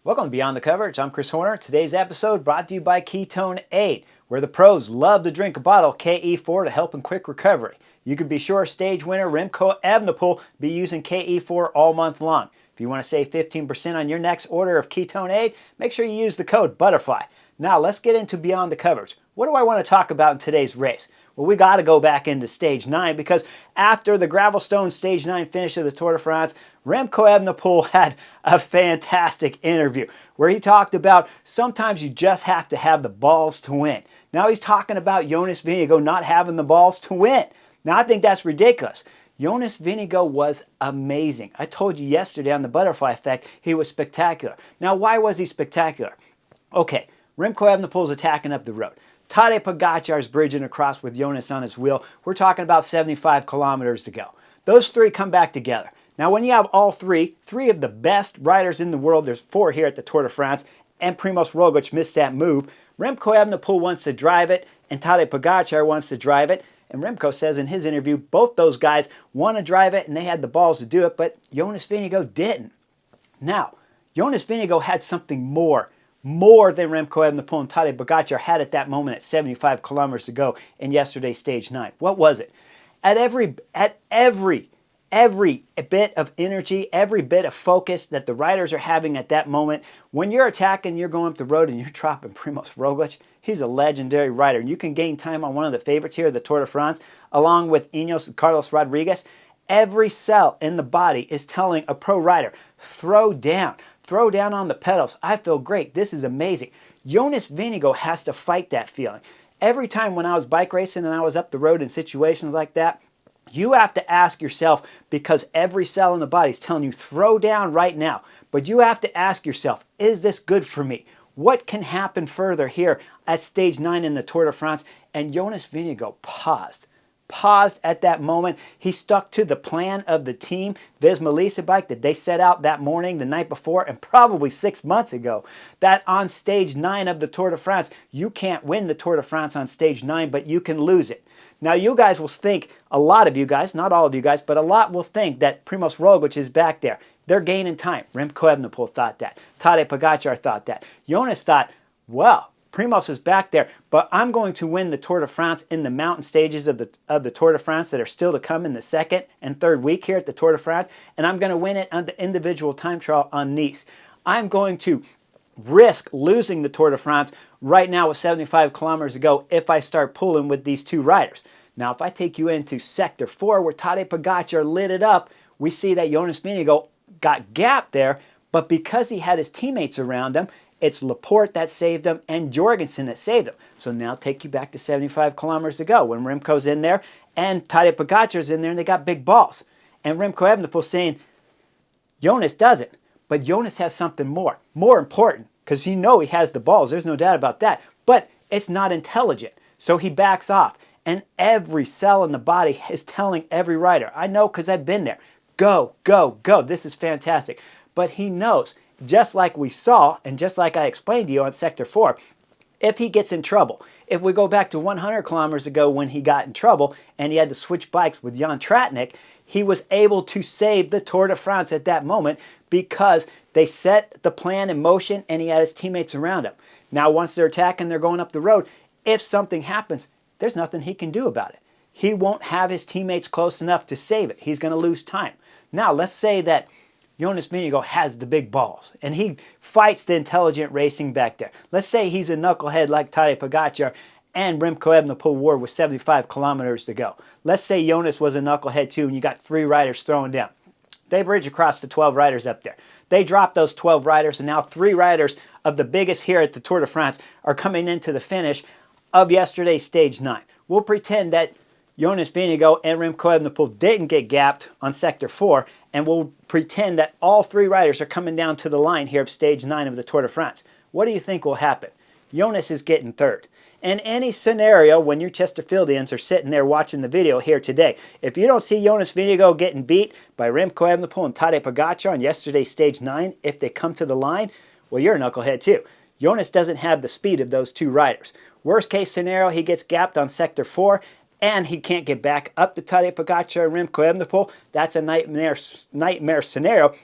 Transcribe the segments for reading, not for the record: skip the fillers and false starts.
Welcome to Beyond the Coverage. I'm Chris Horner. Today's episode brought to you by Ketone 8, where the pros love to drink a bottle of KE4 to help in quick recovery. You can be sure stage winner Remco Evenepoel be using KE4 all month long. If you want to save 15% on your next order of Ketone 8, make sure you use the code BUTTERFLY. Now let's get into Beyond the Coverage. What do I want to talk about in today's race? Well, we got to go back into Stage 9 because after the Gravelstone Stage 9 finish of the Tour de France, Remco Evenepoel had a fantastic interview where he talked about sometimes you just have to have the balls to win. Now he's talking about Jonas Vingegaard not having the balls to win. Now I think that's ridiculous. Jonas Vingegaard was amazing. I told you yesterday on the Butterfly Effect he was spectacular. Now why was he spectacular? Okay, Remco Evenepoel's attacking up the road. Tadej Pogacar is bridging across with Jonas on his wheel. We're talking about 75 kilometers to go. Those three come back together. Now when you have all three of the best riders in the world, there's four here at the Tour de France, and Primoz Roglic missed that move. Remco Evenepoel wants to drive it, and Tadej Pogacar wants to drive it. And Remco says in his interview, both those guys want to drive it, and they had the balls to do it, but Jonas Vingegaard didn't. Now, Jonas Vingegaard had something more than Remco Evenepoel and Tadej Pogacar had at that moment at 75 kilometers to go in yesterday's Stage 9. What was it? At every bit of energy, every bit of focus that the riders are having at that moment, when you're attacking, you're going up the road and you're dropping Primoz Roglic, he's a legendary rider. You can gain time on one of the favorites here, the Tour de France, along with Ineos and Carlos Rodriguez. Every cell in the body is telling a pro rider, throw down on the pedals. I feel great. This is amazing. Jonas Vingegaard has to fight that feeling. Every time when I was bike racing and I was up the road in situations like that, you have to ask yourself, because every cell in the body is telling you, throw down right now. But you have to ask yourself, is this good for me? What can happen further here at Stage 9 in the Tour de France? And Jonas Vingegaard paused at that moment. He stuck to the plan of the team, Viz Molisa bike, that they set out that morning, the night before, and probably 6 months ago, that on Stage 9 of the Tour de France, you can't win the Tour de France on Stage 9, but you can lose it. Now you guys will think, a lot of you guys, not all of you guys, but a lot will think that Primoz Roglic is back there. They're gaining time. Remco Evenepoel thought that. Tadej Pogacar thought that. Jonas thought, well, Primoz is back there, but I'm going to win the Tour de France in the mountain stages of the Tour de France that are still to come in the second and third week here at the Tour de France, and I'm going to win it on the individual time trial on Nice. I'm going to risk losing the Tour de France right now with 75 kilometers to go if I start pulling with these two riders. Now, if I take you into Sector 4 where Tadej Pogacar lit it up, we see that Jonas Vingegaard got gapped there, but because he had his teammates around him, it's Laporte that saved him and Jorgensen that saved him. So now take you back to 75 kilometers to go when Remco's in there and Tadej Pogacar's in there and they got big balls. And Remco Evenepoel saying, Jonas doesn't, but Jonas has something more important, because you know he has the balls, there's no doubt about that, but it's not intelligent. So he backs off, and every cell in the body is telling every rider, I know because I've been there, go, go, go, this is fantastic. But he knows, just like we saw, and just like I explained to you on Sector 4, if he gets in trouble, if we go back to 100 kilometers ago when he got in trouble and he had to switch bikes with Jan Tratnik, he was able to save the Tour de France at that moment because they set the plan in motion and he had his teammates around him. Now once they're attacking, they're going up the road. If something happens, there's nothing he can do about it. He won't have his teammates close enough to save it. He's going to lose time. Now let's say that Jonas Vingegaard has the big balls and he fights the intelligent racing back there. Let's say he's a knucklehead like Tadej Pogacar and Remco Evenepoel were with 75 kilometers to go. Let's say Jonas was a knucklehead too and you got 3 riders throwing down. They bridge across the 12 riders up there. They drop those 12 riders and now 3 riders of the biggest here at the Tour de France are coming into the finish of yesterday's Stage 9. We'll pretend that Jonas Vingegaard and Remco Evenepoel didn't get gapped on Sector 4, and we'll pretend that all 3 riders are coming down to the line here of Stage 9 of the Tour de France. What do you think will happen? Jonas is getting third. In any scenario, when your Chesterfieldians are sitting there watching the video here today, if you don't see Jonas Vingegaard getting beat by Remco Evenepoel and Tadej Pogacar on yesterday's Stage 9, if they come to the line, well, you're a knucklehead too. Jonas doesn't have the speed of those 2 riders. Worst case scenario, he gets gapped on Sector 4, and he can't get back up to Tadej Pogacar and Remco Evenepoel. That's a nightmare scenario.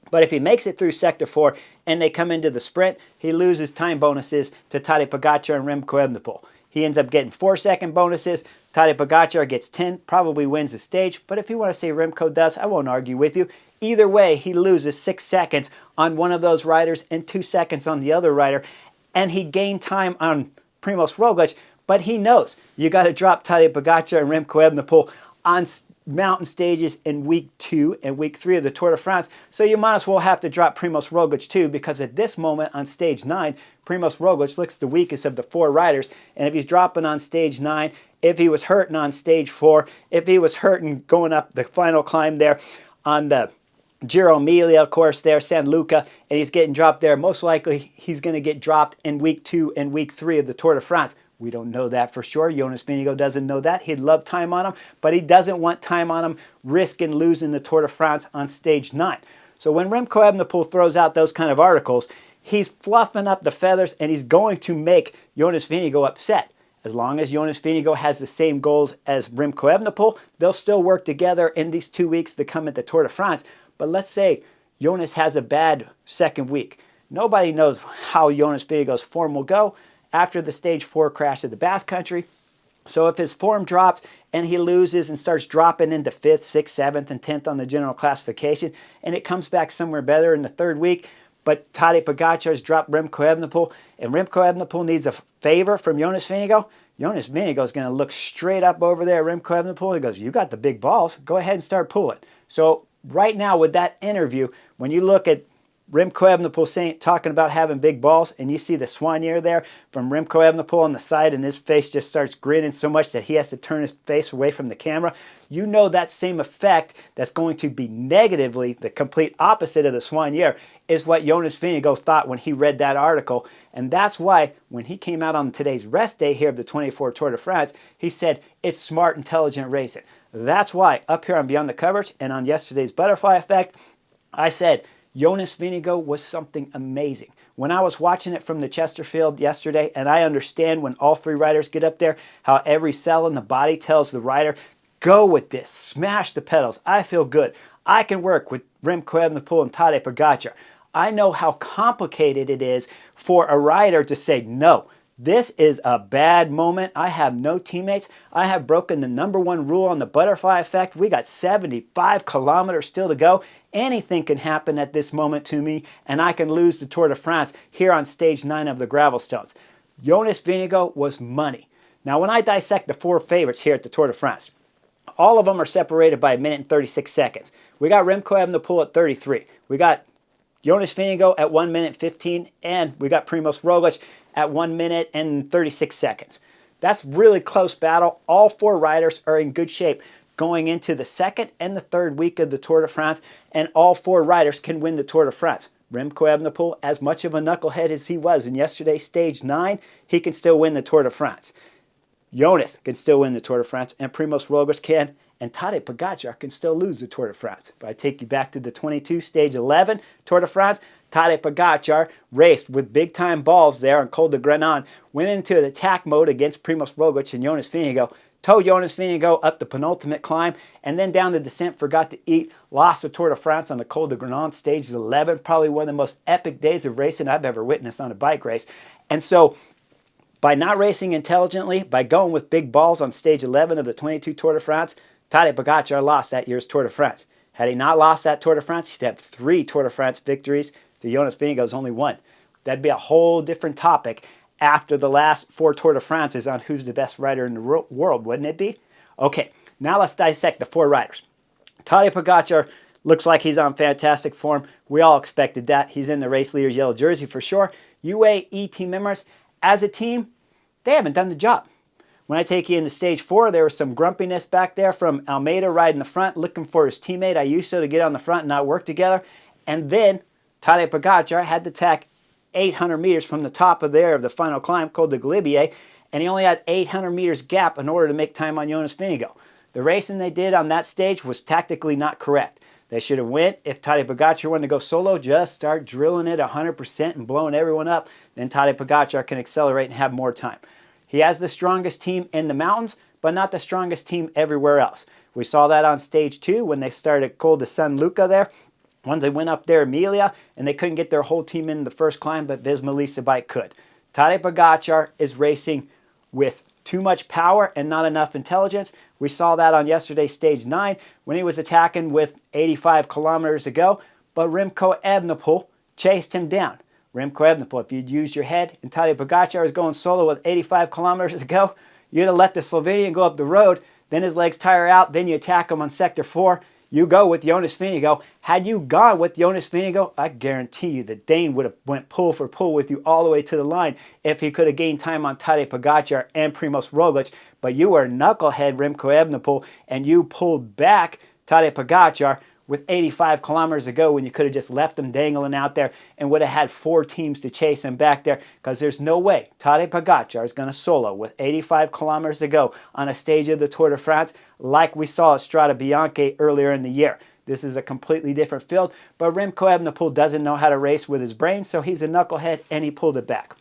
But if he makes it through Sector 4 and they come into the sprint, he loses time bonuses to Tadej Pogacar and Remco Evenepoel. He ends up getting 4-second bonuses. Tadej Pogacar gets 10, probably wins the stage. But if you want to say Remco does, I won't argue with you. Either way, he loses 6 seconds on one of those riders and 2 seconds on the other rider. And he gained time on Primoz Roglic, but he knows you got to drop Tadej Pogacar and Remco Evenepoel on mountain stages in week 2 and week 3 of the Tour de France, so you might as well have to drop Primoz Roglic too, because at this moment on stage 9, Primoz Roglic looks the weakest of the 4 riders, and if he's dropping on stage 9, if he was hurting on stage 4, if he was hurting going up the final climb there on the Giro Emilia, of course, there, San Luca, and he's getting dropped there, most likely he's going to get dropped in week 2 and week 3 of the Tour de France. We don't know that for sure. Jonas Vingegaard doesn't know that. He'd love time on him, but he doesn't want time on him risking losing the Tour de France on stage 9. So when Remco Evenepoel throws out those kind of articles, he's fluffing up the feathers and he's going to make Jonas Vingegaard upset. As long as Jonas Vingegaard has the same goals as Remco Evenepoel, they'll still work together in these 2 weeks to come at the Tour de France. But let's say Jonas has a bad second week. Nobody knows how Jonas Vingegaard's form will go after the stage 4 crash of the Basque Country. So if his form drops and he loses and starts dropping into 5th, 6th, 7th, and 10th on the general classification, and it comes back somewhere better in the 3rd week, but Tadej Pogacar's dropped Remco Evenepoel, and Remco Evenepoel needs a favor from Jonas Vingegaard, Jonas Vingegaard's going to look straight up over there at Remco Evenepoel, and he goes, you got the big balls, go ahead and start pulling. So right now with that interview, when you look at Remco Evenepoel talking about having big balls, and you see the soignier there from Remco Evenepoel on the side, and his face just starts grinning so much that he has to turn his face away from the camera. You know that same effect that's going to be negatively the complete opposite of the soignier is what Jonas Vingegaard thought when he read that article. And that's why when he came out on today's rest day here of the 24 Tour de France, he said it's smart, intelligent racing. That's why up here on Beyond the Coverage and on yesterday's Butterfly Effect, I said Jonas Vingegaard was something amazing. When I was watching it from the Chesterfield yesterday, and I understand when all 3 riders get up there, how every cell in the body tells the rider, go with this, smash the pedals, I feel good. I can work with Remco Evenepoel and Tadej Pogacar. I know how complicated it is for a rider to say, no, this is a bad moment. I have no teammates. I have broken the #1 rule on the Butterfly Effect. We got 75 kilometers still to go. Anything can happen at this moment to me, and I can lose the Tour de France here on stage 9 of the Gravelstones. Jonas Vingegaard was money. Now, when I dissect the 4 favorites here at the Tour de France, all of them are separated by 1 minute and 36 seconds. We got Remco Evenepoel at 33. We got Jonas Vingegaard at 1 minute 15, and we got Primoz Roglic at 1 minute and 36 seconds. That's really close battle. All 4 riders are in good shape going into the 2nd and the 3rd week of the Tour de France, and all 4 riders can win the Tour de France. Remco Evenepoel, as much of a knucklehead as he was in yesterday's stage 9, he can still win the Tour de France. Jonas can still win the Tour de France, and Primoz Roglic can, and Tadej Pogacar can still lose the Tour de France. If I take you back to the 22 stage 11 Tour de France, Tadej Pogacar raced with big-time balls there on Col de Grenan, went into the attack mode against Primoz Roglic and Jonas Vingegaard, towed Jonas Vingegaard up the penultimate climb, and then down the descent forgot to eat, lost the Tour de France on the Col de Grenan stage 11, probably one of the most epic days of racing I've ever witnessed on a bike race. And so by not racing intelligently, by going with big balls on stage 11 of the 22 Tour de France, Tadej Pogacar lost that year's Tour de France. Had he not lost that Tour de France, he'd have 3 Tour de France victories to Jonas Vingegaard's only 1. That'd be a whole different topic after the last 4 Tour de France's on who's the best rider in the world, wouldn't it be? Okay, now let's dissect the 4 riders. Tadej Pogacar looks like he's on fantastic form. We all expected that. He's in the race leader's yellow jersey for sure. UAE team members, as a team, they haven't done the job. When I take you into stage 4, there was some grumpiness back there from Almeida riding the front, looking for his teammate Ayuso to get on the front and not work together. And then Tadej Pogacar had to tack 800 meters from the top of the final climb called the Galibier, and he only had 800 meters gap in order to make time on Jonas Vingegaard. The racing they did on that stage was tactically not correct. They should have went, if Tadej Pogacar wanted to go solo, just start drilling it 100% and blowing everyone up. Then Tadej Pogacar can accelerate and have more time. He has the strongest team in the mountains, but not the strongest team everywhere else. We saw that on stage 2 when they started Col de San Luca there. Once they went up there, Emilia, and they couldn't get their whole team in the first climb, but Viz Molisa bike could. Tadej Pogacar is racing with too much power and not enough intelligence. We saw that on yesterday's stage 9 when he was attacking with 85 kilometers to go, but Remco Evenepoel chased him down. Remco Evenepoel, if you'd used your head and Tadej Pogacar was going solo with 85 kilometers to go, you'd have let the Slovenian go up the road, then his legs tire out, then you attack him on sector 4. You go with Jonas Vingegaard. Had you gone with Jonas Vingegaard, I guarantee you the Dane would have went pull for pull with you all the way to the line if he could have gained time on Tadej Pogacar and Primoz Roglic. But you were knucklehead Remco Evenepoel, and you pulled back Tadej Pogacar with 85 kilometers to go when you could have just left him dangling out there and would have had 4 teams to chase him back there, because there's no way Tadej Pogacar is going to solo with 85 kilometers to go on a stage of the Tour de France like we saw at Strade Bianche earlier in the year. This is a completely different field, but Remco Evenepoel doesn't know how to race with his brain, so he's a knucklehead and he pulled it back.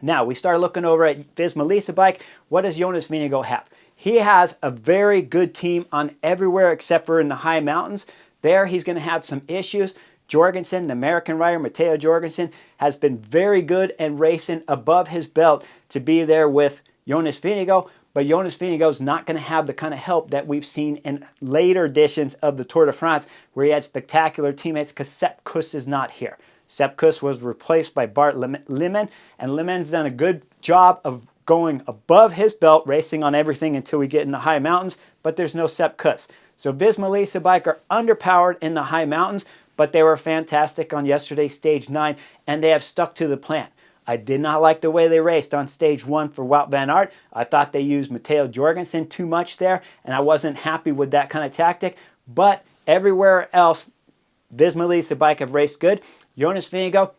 Now, we start looking over at Viz Molisa bike. What does Jonas Vingegaard have? He has a very good team on everywhere except for in the high mountains. There, he's going to have some issues. Jorgensen, the American rider, Matteo Jorgensen, has been very good and racing above his belt to be there with Jonas Vingegaard, but Jonas Vingegaard is not going to have the kind of help that we've seen in later editions of the Tour de France, where he had spectacular teammates, because Sepp Kuss is not here. Sepp Kuss was replaced by Bart Liman, and Liman's done a good job of going above his belt, racing on everything until we get in the high mountains, but there's no Sepp Kuss. So Viz Molisa bike are underpowered in the high mountains, but they were fantastic on yesterday's stage 9, and they have stuck to the plan. I did not like the way they raced on stage 1 for Wout van Aert. I thought they used Matteo Jorgensen too much there, and I wasn't happy with that kind of tactic. But everywhere else, Viz Molisa bike have raced good. Jonas Vingegaard,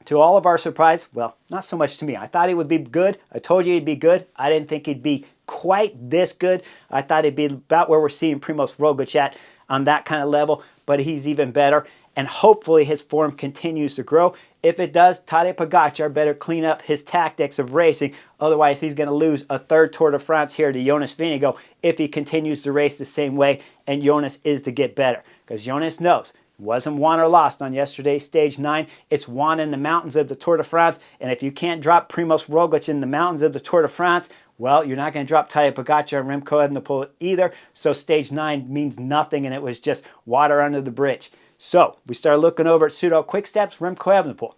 to all of our surprise, well, not so much to me. I thought he would be good. I told you he'd be good. I didn't think he'd be quite this good. I thought he'd be about where we're seeing Primoz Roglic at on that kind of level, but he's even better, and hopefully his form continues to grow. If it does, Tadej Pogacar better clean up his tactics of racing, otherwise he's going to lose a 3rd Tour de France here to Jonas Vingegaard if he continues to race the same way, and Jonas is to get better, because Jonas knows it wasn't won or lost on yesterday's stage 9. It's won in the mountains of the Tour de France, and if you can't drop Primoz Roglic in the mountains of the Tour de France, well, you're not going to drop Tadej Pogacar and Remco Evenepoel either, so stage 9 means nothing, and it was just water under the bridge. So, we start looking over at Soudal Quick-Steps, Remco Evenepoel.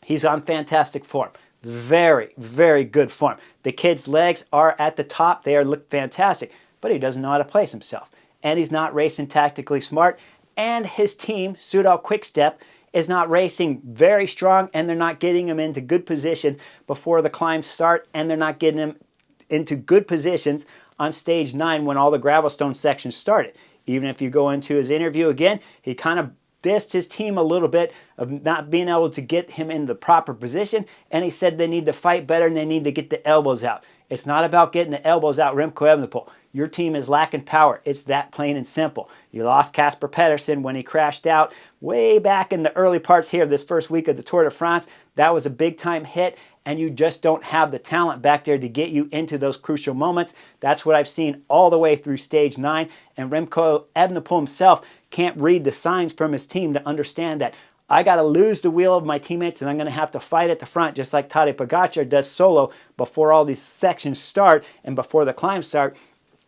He's on fantastic form. Very, very good form. The kid's legs are at the top. They look fantastic, but he doesn't know how to place himself. And he's not racing tactically smart, and his team, Soudal Quick-Step, is not racing very strong, and they're not getting him into good position before the climbs start, and they're not getting him into good positions on stage 9 when all the gravelstone sections started. Even if you go into his interview again, he kind of dissed his team a little bit of not being able to get him in the proper position, and he said they need to fight better and they need to get the elbows out. It's not about getting the elbows out, Remco Evenepoel. Your team is lacking power. It's that plain and simple. You lost Casper Pedersen when he crashed out way back in the early parts here of this first week of the Tour de France. That was a big-time hit, and you just don't have the talent back there to get you into those crucial moments. That's what I've seen all the way through stage 9, and Remco Evenepoel himself can't read the signs from his team to understand that I got to lose the wheel of my teammates, and I'm going to have to fight at the front just like Tadej Pogacar does solo before all these sections start and before the climbs start.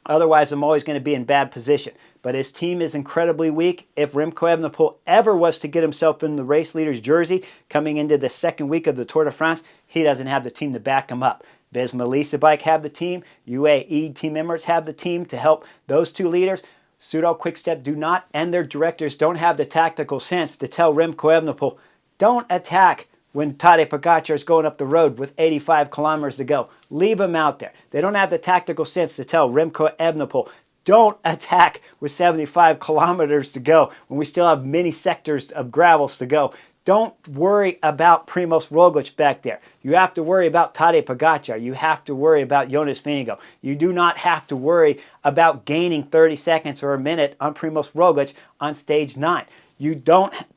Otherwise, I'm always going to be in bad position. But his team is incredibly weak. If Remco Evenepoel ever was to get himself in the race leader's jersey coming into the second week of the Tour de France, he doesn't have the team to back him up. Viz Molisa bike have the team. UAE team members have the team to help those two leaders. Soudal Quick-Step do not, and their directors don't have the tactical sense to tell Remco Evenepoel, don't attack when Tadej Pogacar is going up the road with 85 kilometers to go. Leave him out there. They don't have the tactical sense to tell Remco Evenepoel, don't attack with 75 kilometers to go when we still have many sectors of gravels to go. Don't worry about Primoz Roglic back there. You have to worry about Tadej Pogacar. You have to worry about Jonas Vingegaard. You do not have to worry about gaining 30 seconds or a minute on Primoz Roglic on stage 9.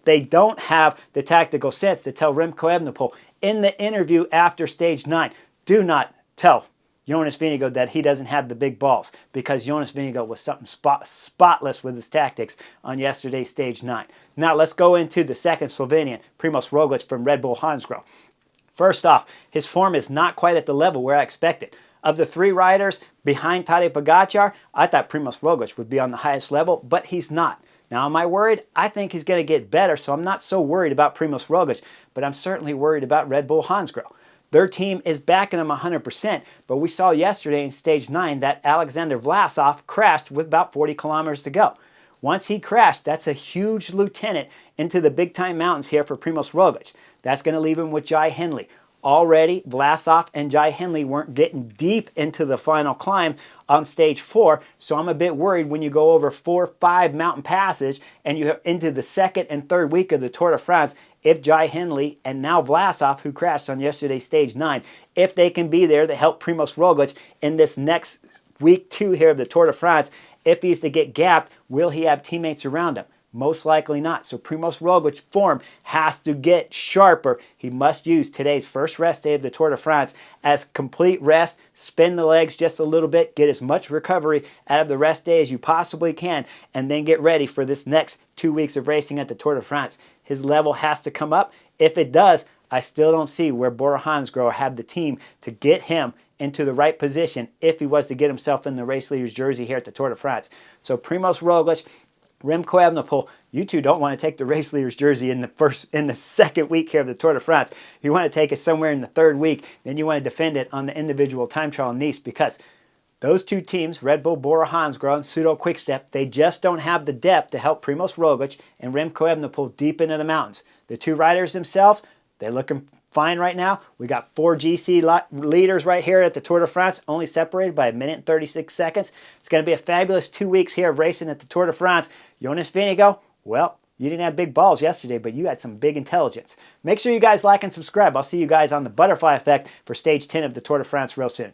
They don't have the tactical sense to tell Remco Evenepoel in the interview after stage 9, do not tell Jonas Vingegaard that he doesn't have the big balls, because Jonas Vingegaard was something spotless with his tactics on yesterday's stage 9. Now let's go into the second Slovenian, Primoz Roglic from Red Bull Hansgrohe. First off, his form is not quite at the level where I expected. Of the 3 riders behind Tadej Pogacar, I thought Primoz Roglic would be on the highest level, but he's not. Now, am I worried? I think he's going to get better, so I'm not so worried about Primoz Roglic, but I'm certainly worried about Red Bull Hansgrohe. Their team is backing them 100%, but we saw yesterday in stage 9 that Alexander Vlasov crashed with about 40 kilometers to go. Once he crashed, that's a huge lieutenant into the big-time mountains here for Primoz Roglic. That's going to leave him with Jai Hindley. Already, Vlasov and Jai Hindley weren't getting deep into the final climb on stage 4, so I'm a bit worried when you go over 4 or 5 mountain passes and you're into the second and third week of the Tour de France, if Jai Hindley and now Vlasov, who crashed on yesterday's stage 9, if they can be there to help Primoz Roglic in this next week 2 here of the Tour de France, if he's to get gapped, will he have teammates around him? Most likely not. So Primoz Roglic's form has to get sharper. He must use today's first rest day of the Tour de France as complete rest, spin the legs just a little bit, get as much recovery out of the rest day as you possibly can, and then get ready for this next 2 weeks of racing at the Tour de France. His level has to come up. If it does, I still don't see where Bora Hansgrohe have the team to get him into the right position if he was to get himself in the race leader's jersey here at the Tour de France. So Primoz Roglic, Remco Evenepoel, you two don't want to take the race leader's jersey in the second week here of the Tour de France. You want to take it somewhere in the third week, then you want to defend it on the individual time trial in Nice, because those 2 teams, Red Bull Bora Hansgrohe and Soudal Quick-Step, they just don't have the depth to help Primoz Roglic and Remco Evenepoel deep into the mountains. The 2 riders themselves, they're looking fine right now. We got 4 GC leaders right here at the Tour de France, only separated by 1 minute and 36 seconds. It's going to be a fabulous 2 weeks here of racing at the Tour de France. Jonas Vingegaard, well, you didn't have big balls yesterday, but you had some big intelligence. Make sure you guys like and subscribe. I'll see you guys on the butterfly effect for stage 10 of the Tour de France real soon.